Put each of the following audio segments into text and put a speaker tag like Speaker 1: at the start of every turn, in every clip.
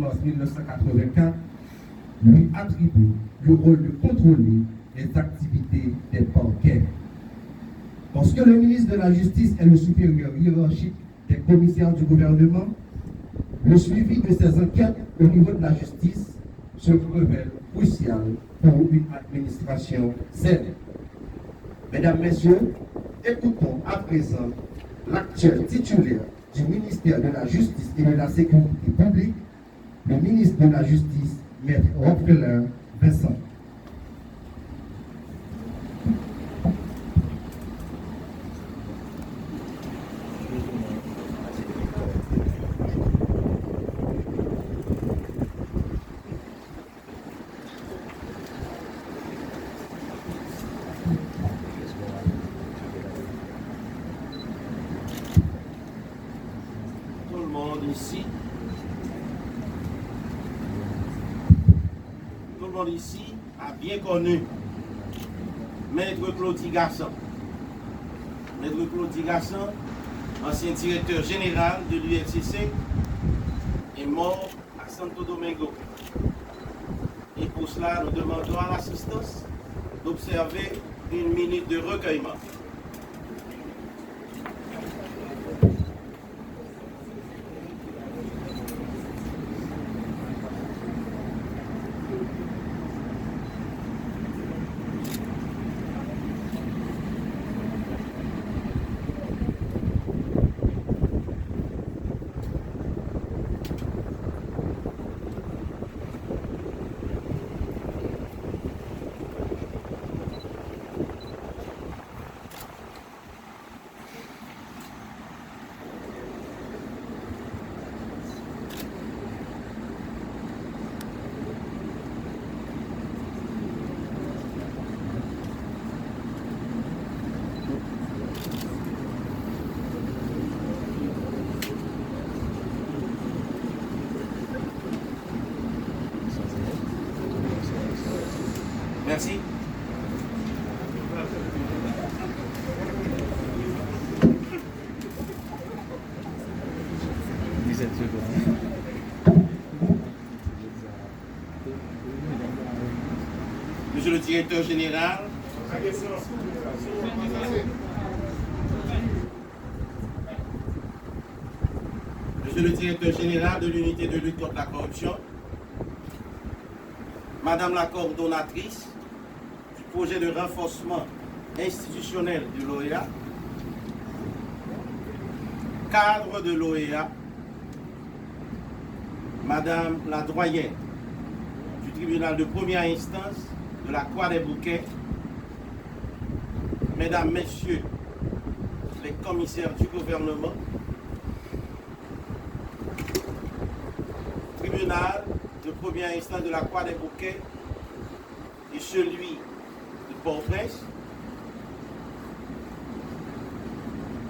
Speaker 1: mars 1984 lui attribue le rôle de contrôler les activités des parquets. Parce que le ministre de la Justice est le supérieur hiérarchique des commissaires du gouvernement, le suivi de ces enquêtes au niveau de la justice se révèle crucial pour une administration saine. Mesdames, Messieurs, écoutons à présent l'actuel titulaire du ministère de la Justice et de la Sécurité publique, le ministre de la Justice, Maître Rockefeller Vincent.
Speaker 2: Ici a bien connu Maître Claudie Garçon. Maître Claudie Garçon, ancien directeur général de l'ULCC, est mort à Santo Domingo. Et pour cela, nous demandons à l'assistance d'observer une minute de recueillement. Merci. Monsieur le directeur général, Monsieur le directeur général de l'unité de lutte contre la corruption, Madame la coordonnatrice du projet de renforcement institutionnel de l'OEA, cadre de l'OEA, Madame la doyenne du tribunal de première instance de la Croix des Bouquets, Mesdames, Messieurs les commissaires du gouvernement, tribunal de première instance de la Croix des Bouquets et celui de Port-au-Prince,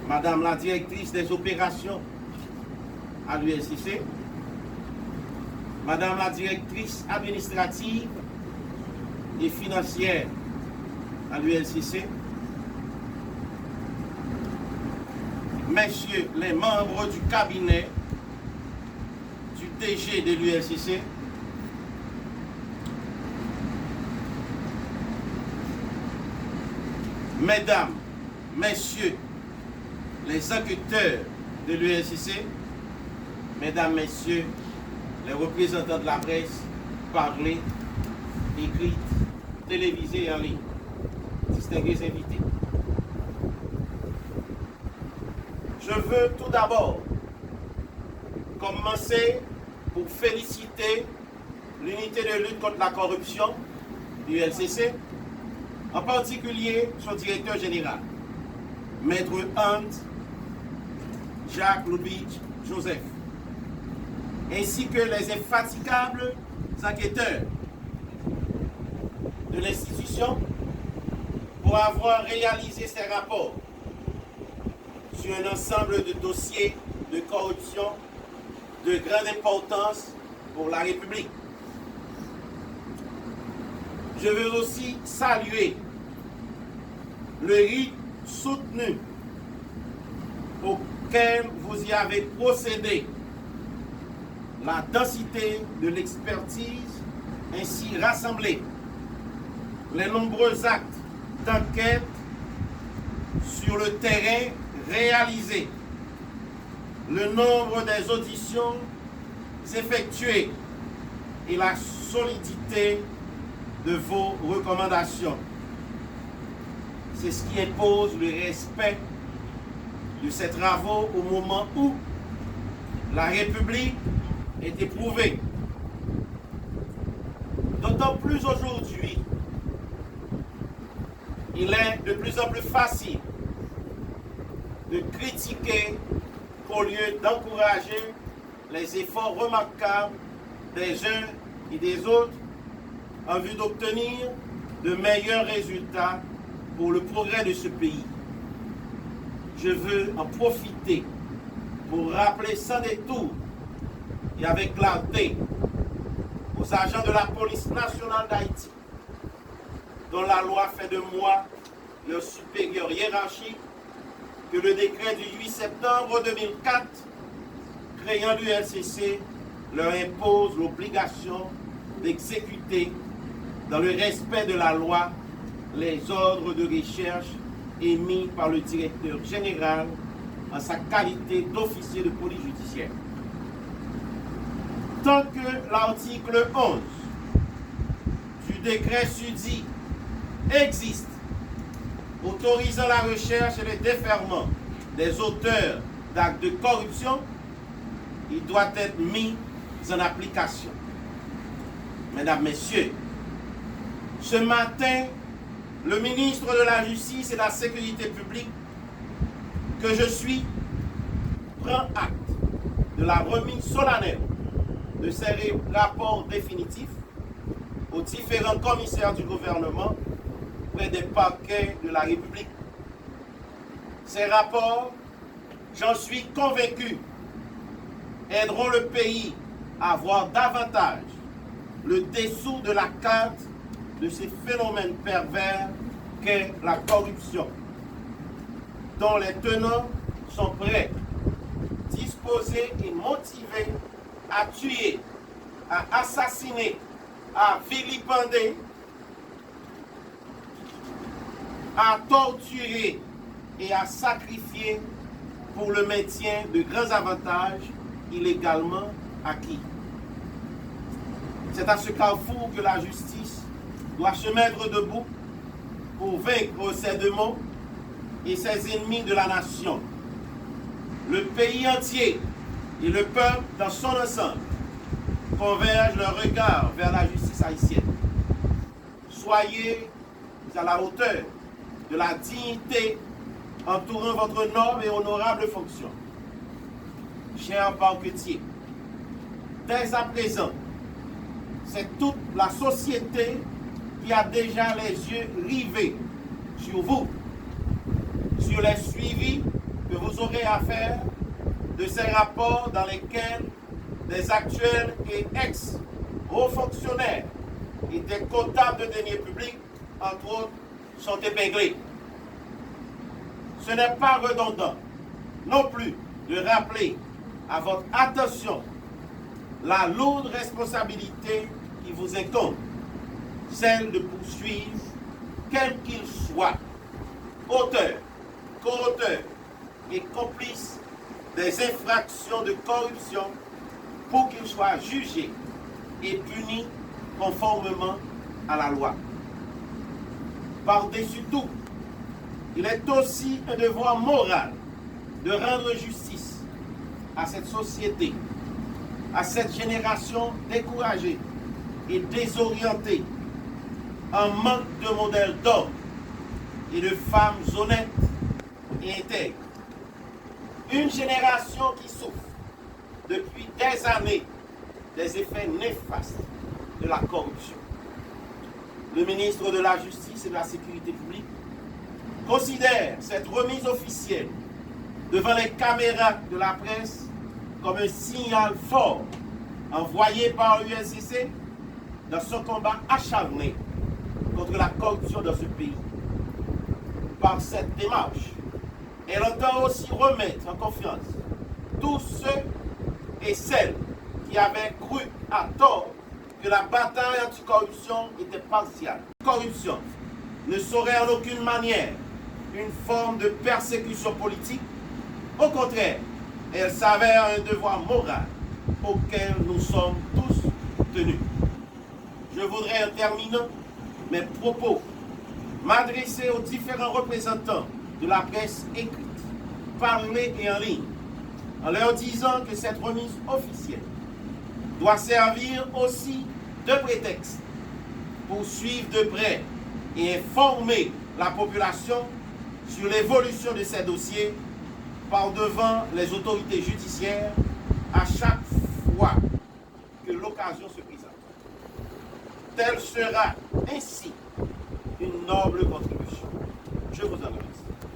Speaker 2: Madame la directrice des opérations à l'ULCC, Madame la directrice administrative et financière à l'ULCC, Messieurs les membres du cabinet du DG de l'ULCC, Mesdames, Messieurs les enquêteurs de l'ULCC, Mesdames, Messieurs les représentants de la presse, parlée, écrite, télévisée et en ligne, distingués invités. Je veux tout d'abord commencer pour féliciter l'unité de lutte contre la corruption, l'ULCC, en particulier son directeur général, Maître Hans Jacques Ludwig Joseph, ainsi que les infatigables enquêteurs de l'institution pour avoir réalisé ces rapports sur un ensemble de dossiers de corruption de grande importance pour la République. Je veux aussi saluer le rythme soutenu auquel vous y avez procédé la densité de l'expertise ainsi rassemblée, les nombreux actes d'enquête sur le terrain réalisés, le nombre des auditions effectuées et la solidité de vos recommandations. C'est ce qui impose le respect de ces travaux au moment où la République est éprouvée. D'autant plus aujourd'hui, il est de plus en plus facile de critiquer au lieu d'encourager les efforts remarquables des uns et des autres en vue d'obtenir de meilleurs résultats pour le progrès de ce pays. Je veux en profiter pour rappeler sans détour et avec clarté aux agents de la police nationale d'Haïti, dont la loi fait de moi leur supérieur hiérarchique, que le décret du 8 septembre 2004 créant l'ULCC leur impose l'obligation d'exécuter dans le respect de la loi les ordres de recherche émis par le directeur général en sa qualité d'officier de police judiciaire. Tant que l'article 11 du décret sudit existe, autorisant la recherche et le déferment des auteurs d'actes de corruption, il doit être mis en application. Mesdames, Messieurs, ce matin, le ministre de la Justice et de la Sécurité publique, que je suis, prend acte de la remise solennelle de ces rapports définitifs aux différents commissaires du gouvernement près des parquets de la République. Ces rapports, j'en suis convaincu, aideront le pays à voir davantage le dessous de la carte de ces phénomènes pervers qu'est la corruption, dont les tenants sont prêts, disposés et motivés à tuer, à assassiner, à vilipender, à torturer et à sacrifier pour le maintien de grands avantages illégalement acquis. C'est à ce carrefour que la justice doit se mettre debout pour vaincre ces démons et ses ennemis de la nation. Le pays entier et le peuple dans son ensemble convergent leur regard vers la justice haïtienne. Soyez à la hauteur de la dignité entourant votre noble et honorable fonction. Chers parquetiers, dès à présent, c'est toute la société qui a déjà les yeux rivés sur vous, sur les suivis que vous aurez à faire de ces rapports dans lesquels des actuels et ex-hauts fonctionnaires et des comptables de deniers publics, entre autres, sont épinglés. Ce n'est pas redondant non plus de rappeler à votre attention la lourde responsabilité qui vous incombe, celle de poursuivre, quel qu'il soit, auteur, co-auteur et complice des infractions de corruption pour qu'il soit jugé et puni conformément à la loi. Par-dessus tout, il est aussi un devoir moral de rendre justice à cette société, à cette génération découragée et désorientée, en manque de modèles d'hommes et de femmes honnêtes et intègres. Une génération qui souffre depuis des années des effets néfastes de la corruption. Le ministre de la Justice et de la Sécurité publique considère cette remise officielle devant les caméras de la presse comme un signal fort envoyé par l'ULCC dans son combat acharné contre la corruption dans ce pays. Par cette démarche, elle entend aussi remettre en confiance tous ceux et celles qui avaient cru à tort que la bataille anticorruption était partiale. La corruption ne saurait en aucune manière une forme de persécution politique. Au contraire, elle s'avère un devoir moral auquel nous sommes tous tenus. Je voudrais, en terminant mes propos, m'adresser aux différents représentants de la presse écrite, parlée et en ligne, en leur disant que cette remise officielle doit servir aussi de prétexte pour suivre de près et informer la population sur l'évolution de ces dossiers par devant les autorités judiciaires à chaque fois que l'occasion se présente. Telle sera ainsi une noble contribution. Je vous en remercie.